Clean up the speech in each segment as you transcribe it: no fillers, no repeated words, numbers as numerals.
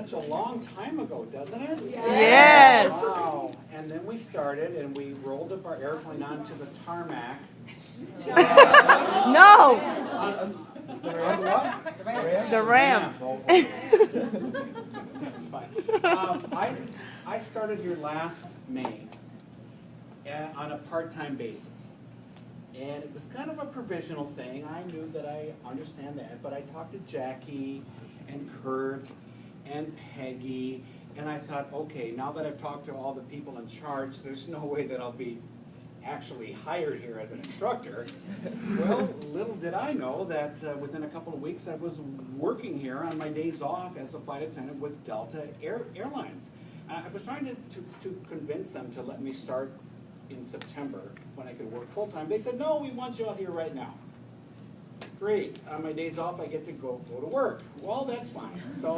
such a long time ago, doesn't it? Yes. Wow. And then we started, and we rolled up our airplane onto the tarmac. No. On what? The ramp. That's fine. I started here last May on a part-time basis. And it was kind of a provisional thing. I knew that I understand that, but I talked to Jackie and Kurt and Peggy, and I thought, okay, now that I've talked to all the people in charge, there's no way that I'll be actually hired here as an instructor. Well, little did I know that within a couple of weeks I was working here on my days off as a flight attendant with Delta Airlines. I was trying to convince them to let me start in September when I could work full-time. They said, no, we want you out here right now. Great. On my days off, I get to go to work. Well, that's fine. So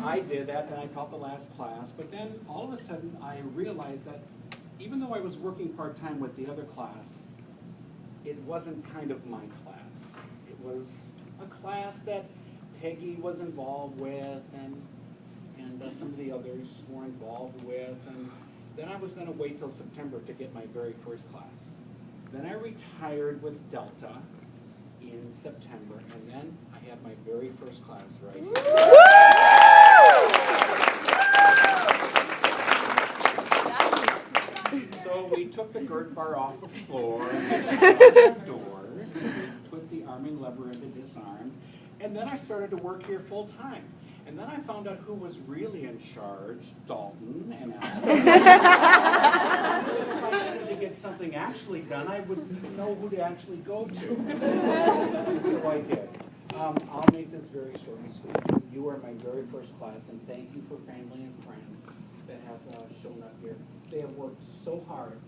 I did that, and I taught the last class. But then all of a sudden, I realized that even though I was working part-time with the other class, it wasn't kind of my class. It was a class that Peggy was involved with, and some of the others were involved with. And then I was going to wait till September to get my very first class. Then I retired with Delta in September, and then I had my very first class right here. So we took the girth bar off the floor, and we disarmed the doors, and we put the arming lever into disarm, and then I started to work here full time. And then I found out who was really in charge, Dalton and Alice. If I needed to get something actually done, I would know who to actually go to. So I did. I'll make this very short and sweet. You are my very first class, and thank you for family and friends that have shown up here. They have worked so hard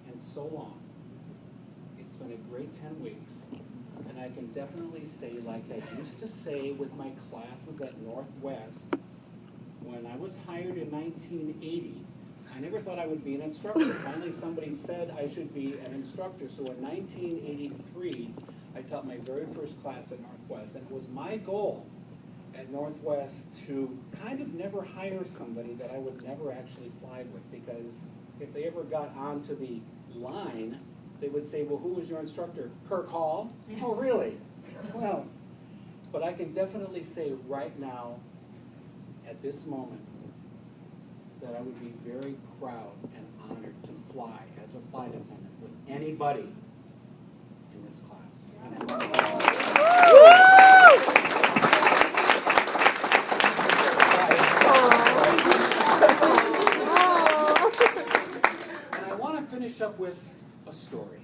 and so long. It's been a great 10 weeks. And I can definitely say, like I used to say with my classes at Northwest, when I was hired in 1980, I never thought I would be an instructor. Finally, somebody said I should be an instructor. So in 1983, I taught my very first class at Northwest. And it was my goal at Northwest to kind of never hire somebody that I would never actually fly with, because if they ever got onto the line, they would say, well, who was your instructor? Kirk Hall? Oh, really? Well, but I can definitely say right now, at this moment, that I would be very proud and honored to fly as a flight attendant with anybody in this class. And I want to finish up with a story.